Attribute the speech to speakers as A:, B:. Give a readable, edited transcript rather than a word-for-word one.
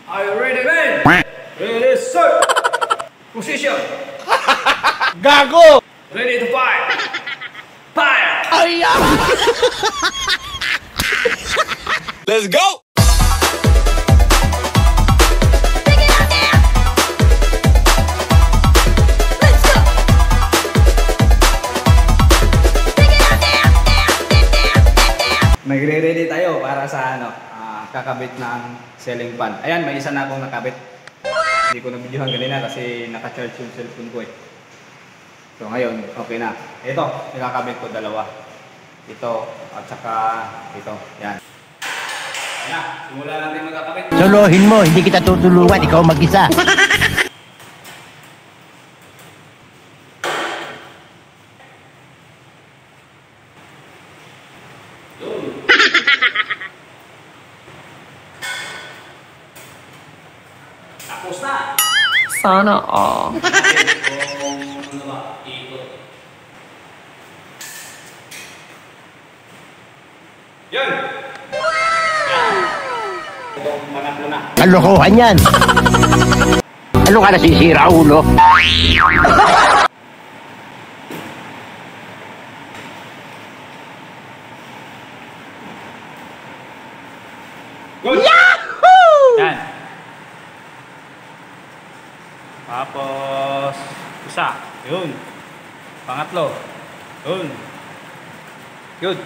A: Are you ready, man? Ready, sir. Position.
B: Gago!
A: Ready to fire. Fire.
B: Ay! Let's go!
A: Magre-ready tayo para sa kakabit ng ceiling fan. Ayan, may isa na akong nakabit. Hindi ko na-videohan kanina kasi naka-charge yung cellphone ko eh. So ngayon, okay na. Ito, nakakabit ko dalawa. Ito at saka ito. Yan. Ayan na, simulan natin magkakabit.
C: Solohin mo, hindi kita tutulungan, ikaw mag-isa.
A: Tapos na!
D: Sana all.
A: Yan! Itong pangatlo na.
C: Kalokohan yan. Ano ka nasisira, ulo?
A: Good!
C: Yahoo!
A: Yan. Tapos, isa. Yun. Pangatlo. Yun. Good.